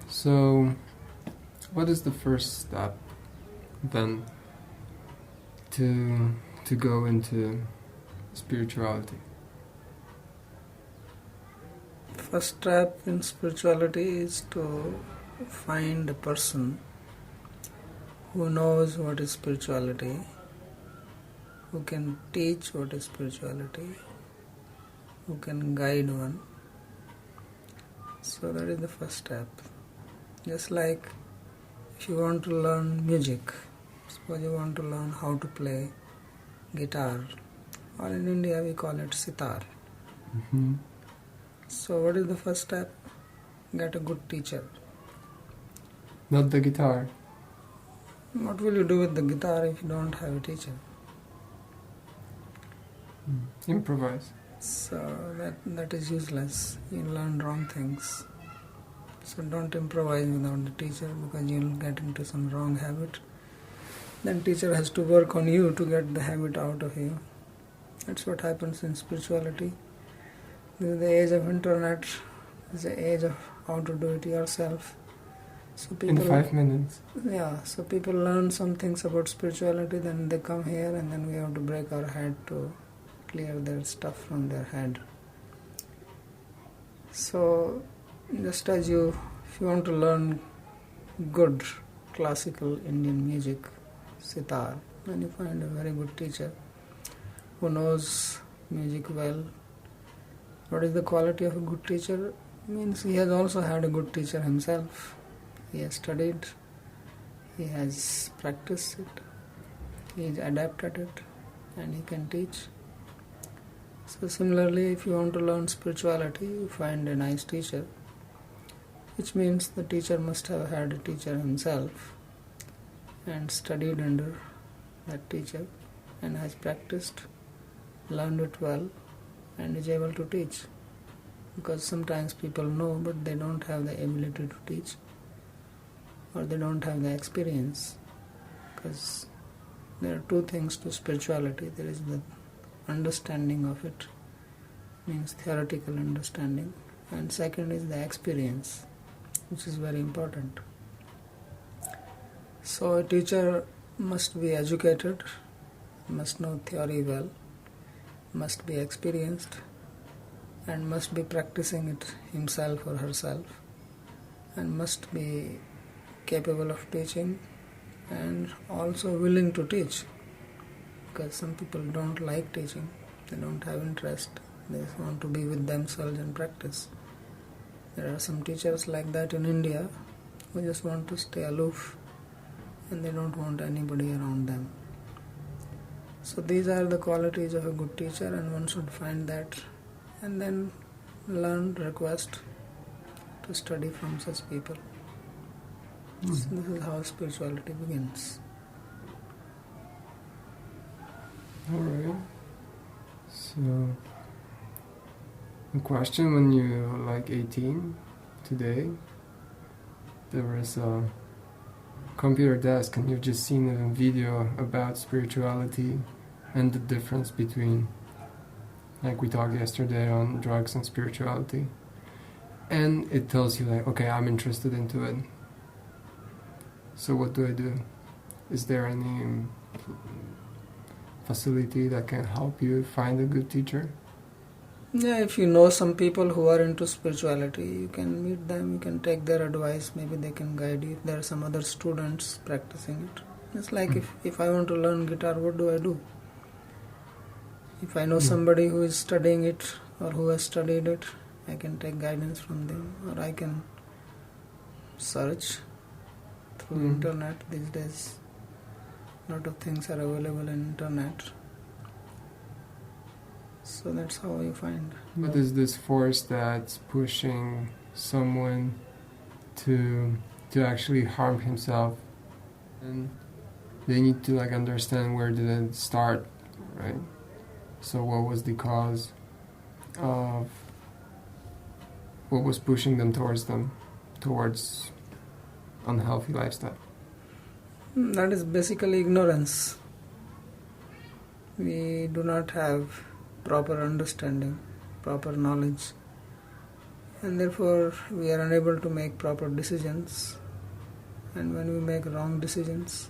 So, what is the first step then to go into spirituality? First step in spirituality is to find a person who knows what is spirituality, who can teach what is spirituality, who can guide one. So that is the first step. Just like if you want to learn music, suppose you want to learn how to play guitar, or in India we call it sitar. Mm-hmm. So what is the first step? Get a good teacher. Not the guitar. What will you do with the guitar if you don't have a teacher? Improvise. So that is useless. You learn wrong things. So don't improvise without the teacher, because you'll get into some wrong habit. Then teacher has to work on you to get the habit out of you. That's what happens in spirituality. This is the age of internet. This is the age of how to do it yourself. So people, in 5 minutes. Yeah, so people learn some things about spirituality, then they come here and then we have to break our head to clear their stuff from their head. So just as if you want to learn good classical Indian music, sitar, then you find a very good teacher who knows music well. What is the quality of a good teacher? Means he has also had a good teacher himself. He has studied, he has practiced it, he has adapted it, and he can teach. So similarly, if you want to learn spirituality, you find a nice teacher, which means the teacher must have had a teacher himself and studied under that teacher and has practiced, learned it well, and is able to teach. Because sometimes people know but they don't have the ability to teach, or they don't have the experience. Because there are two things to spirituality. There is the understanding of it, means theoretical understanding, and second is the experience, which is very important. So a teacher must be educated, must know theory well, must be experienced, and must be practicing it himself or herself, and must be capable of teaching and also willing to teach. Because some people don't like teaching, they don't have interest, they just want to be with themselves and practice. There are some teachers like that in India who just want to stay aloof and they don't want anybody around them. So these are the qualities of a good teacher, and one should find that and then learn, request to study from such people. So this is how spirituality begins. Alright. So, a question: when you were like 18 today, there was a computer desk and you've just seen a video about spirituality and the difference between, like we talked yesterday on drugs and spirituality, and it tells you like, okay, I'm interested into it. So what do I do? Is there any facility that can help you find a good teacher? Yeah, if you know some people who are into spirituality, you can meet them, you can take their advice, maybe they can guide you. If there are some other students practicing it. It's like if I want to learn guitar, what do I do? If I know somebody who is studying it or who has studied it, I can take guidance from them, or I can search through internet. These days a lot of things are available in internet. So that's how you find. What is this force that's pushing someone to actually harm himself? And they need to like understand where did it start, right? So what was the cause of what was pushing them towards unhealthy lifestyle? That is basically ignorance. We do not have proper understanding, proper knowledge, and therefore we are unable to make proper decisions. And when we make wrong decisions,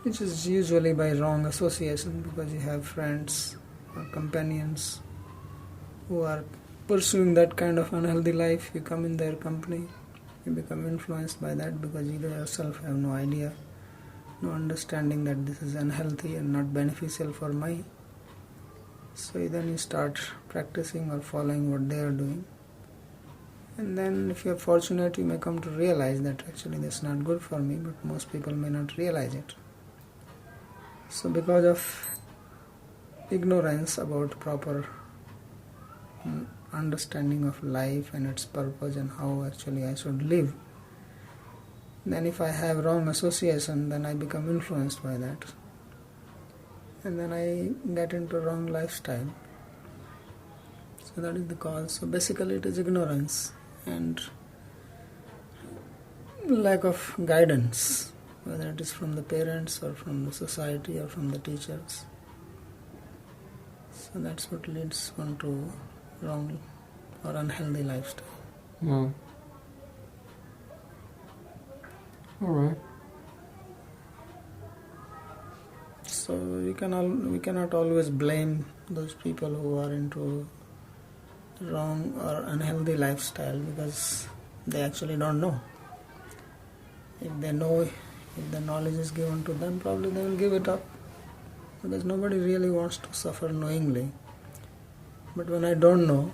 which is usually by wrong association, because you have friends or companions who are pursuing that kind of unhealthy life, you come in their company, you become influenced by that because you yourself have no idea, no understanding that this is unhealthy and not beneficial for me. So then you start practicing or following what they are doing. And then if you are fortunate, you may come to realize that actually that's not good for me, but most people may not realize it. So because of ignorance about proper understanding of life and its purpose and how actually I should live, then if I have wrong association, then I become influenced by that. And then I get into wrong lifestyle. So that is the cause. So basically it is ignorance and lack of guidance, whether it is from the parents or from the society or from the teachers. So that's what leads one to wrong or unhealthy lifestyle. Yeah. Alright. So we cannot always blame those people who are into wrong or unhealthy lifestyle because they actually don't know. If they know, if the knowledge is given to them, probably they will give it up, because nobody really wants to suffer knowingly. But when I don't know,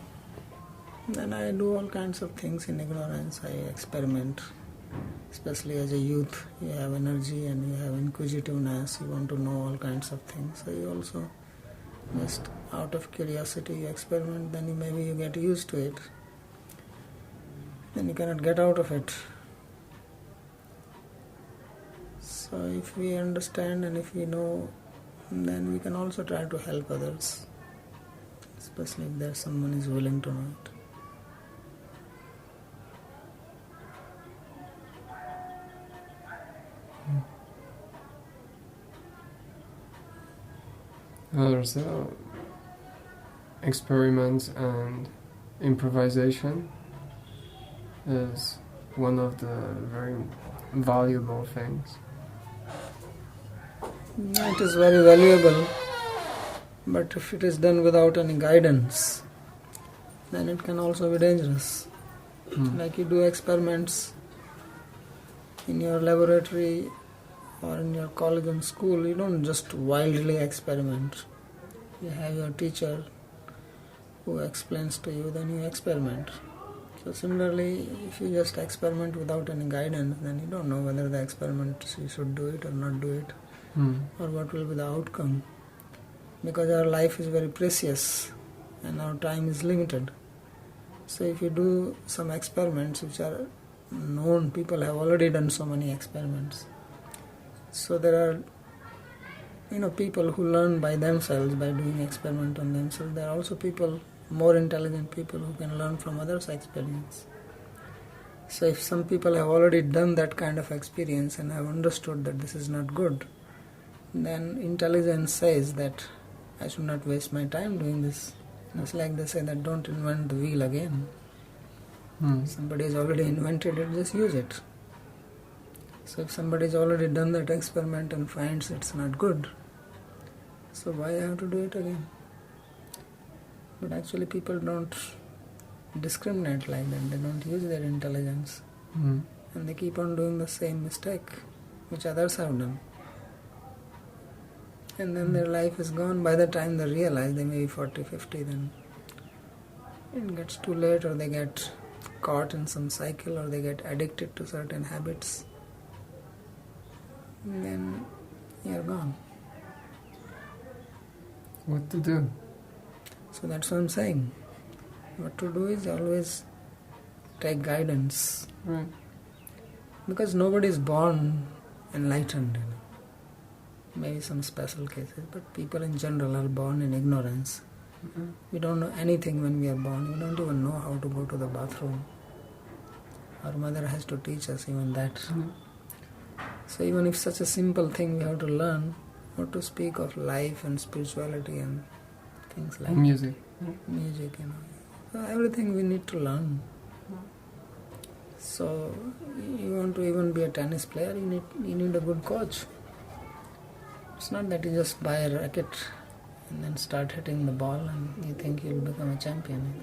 then I do all kinds of things in ignorance. I experiment, especially as a youth. You have energy and you have inquisitiveness, you want to know all kinds of things. So you also just out of curiosity you experiment, then maybe you get used to it. Then you cannot get out of it. So if we understand and if we know, then we can also try to help others, especially if there's someone is willing to know it. There's experiments and improvisation is one of the very valuable things. It is very valuable, but if it is done without any guidance, then it can also be dangerous. Like you do experiments in your laboratory or in your college and school, you don't just wildly experiment. You have your teacher who explains to you, then you experiment. So similarly, if you just experiment without any guidance, then you don't know whether the experiment you should do it or not do it, or what will be the outcome. Because our life is very precious and our time is limited. So if you do some experiments which are known, people have already done so many experiments. So there are people who learn by themselves, by doing experiment on themselves. There are also people, more intelligent people, who can learn from others' experience. So if some people have already done that kind of experience and have understood that this is not good, then intelligence says that I should not waste my time doing this. It's like they say that don't invent the wheel again. Somebody has already invented it, just use it. So if somebody has already done that experiment and finds it's not good, so why I have to do it again? But actually people don't discriminate like that. They don't use their intelligence. And they keep on doing the same mistake which others have done. And then their life is gone. By the time they realize, they may be 40, 50, then it gets too late, or they get caught in some cycle, or they get addicted to certain habits. And then you're gone. What to do? So that's what I'm saying. What to do is always take guidance. Right. Because nobody is born enlightened. Maybe some special cases, but people in general are born in ignorance. We don't know anything when we are born. We don't even know how to go to the bathroom. Our mother has to teach us even that. So even if such a simple thing we have to learn, not to speak of life and spirituality and things like music. music, Everything we need to learn. So you want to even be a tennis player, you need a good coach. It's not that you just buy a racket and then start hitting the ball and you think you'll become a champion.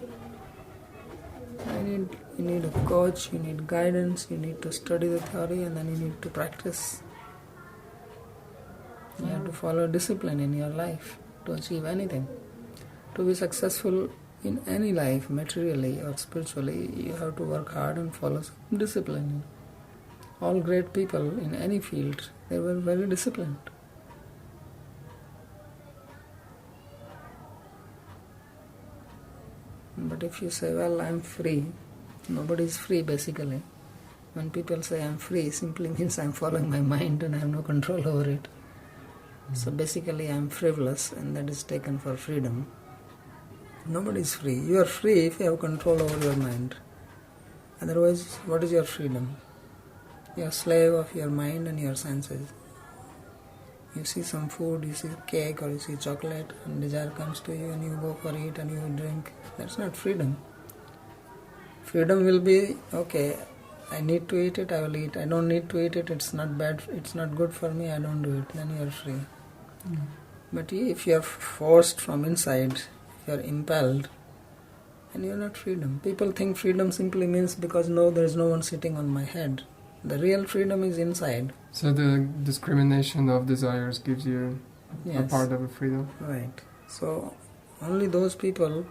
You need a coach, you need guidance, you need to study the theory, and then you need to practice. You have to follow discipline in your life to achieve anything. To be successful in any life, materially or spiritually, you have to work hard and follow some discipline. All great people in any field, they were very disciplined. But if you say, well, I'm free, nobody is free basically. When people say I'm free, simply means I'm following my mind and I have no control over it. So basically I'm frivolous, and that is taken for freedom. Nobody is free. You are free if you have control over your mind. Otherwise, what is your freedom? You are a slave of your mind and your senses. You see some food, you see cake or you see chocolate, and desire comes to you and you go for it and you drink. That's not freedom. Freedom will be, okay, I need to eat it, I will eat. I don't need to eat it, it's not bad, it's not good for me, I don't do it. Then you are free. But if you are forced from inside, if you are impelled, then you are not freedom. People think freedom simply means because there is no one sitting on my head. The real freedom is inside. So the discrimination of desires gives you a part of a freedom? Right. So only those people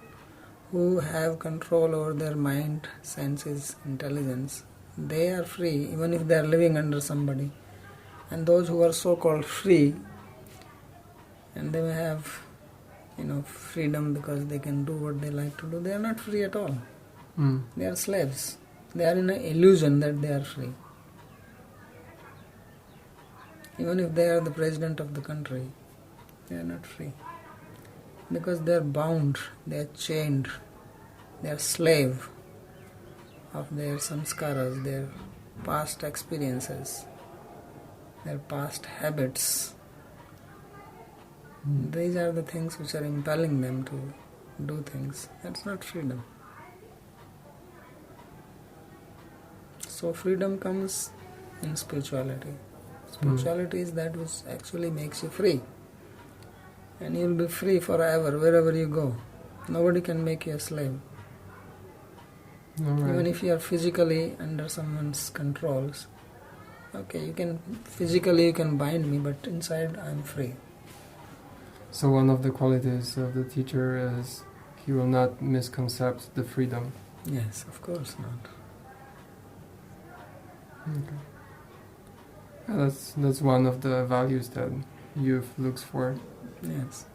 who have control over their mind, senses, intelligence, they are free, even if they are living under somebody. And those who are so-called free, and they may have, freedom because they can do what they like to do, they are not free at all. They are slaves. They are in an illusion that they are free. Even if they are the president of the country, they are not free. Because they are bound, they are chained, they are slave of their samskaras, their past experiences, their past habits. These are the things which are impelling them to do things. That's not freedom. So freedom comes in spirituality. Spirituality is that which actually makes you free. And you will be free forever, wherever you go. Nobody can make you a slave. Right. Even if you are physically under someone's controls, okay, physically you can bind me, but inside I am free. So one of the qualities of the teacher is he will not misconcept the freedom. Yes, of course not. Okay. Yeah, that's one of the values that youth looks for. Yes.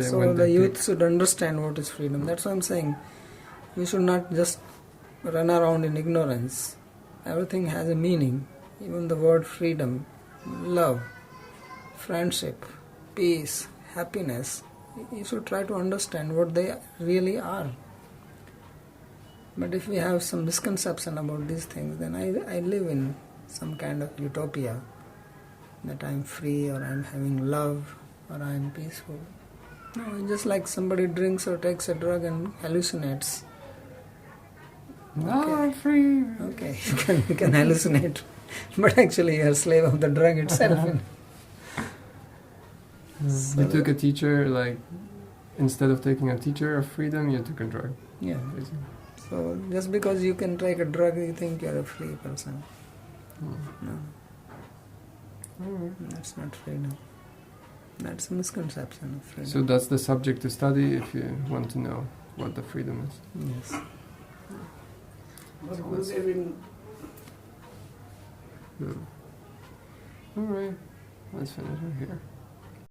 So the youth should understand what is freedom. That's what I'm saying. We should not just run around in ignorance. Everything has a meaning. Even the word freedom, love, friendship, peace, happiness. You should try to understand what they really are. But if we have some misconception about these things, then I live in some kind of utopia, that I'm free, or I'm having love, or I'm peaceful. No, it's just like somebody drinks or takes a drug and hallucinates. No, Okay. I'm free. Okay, you can hallucinate, but actually you're a slave of the drug itself. You took a teacher, like, instead of taking a teacher of freedom, you took a drug. Yeah. Basically. So just because you can take a drug, you think you're a free person. No. That's not freedom. That's a misconception of freedom. So that's the subject to study if you want to know what the freedom is. Yes. But Gurudev in Alright, let's finish it here.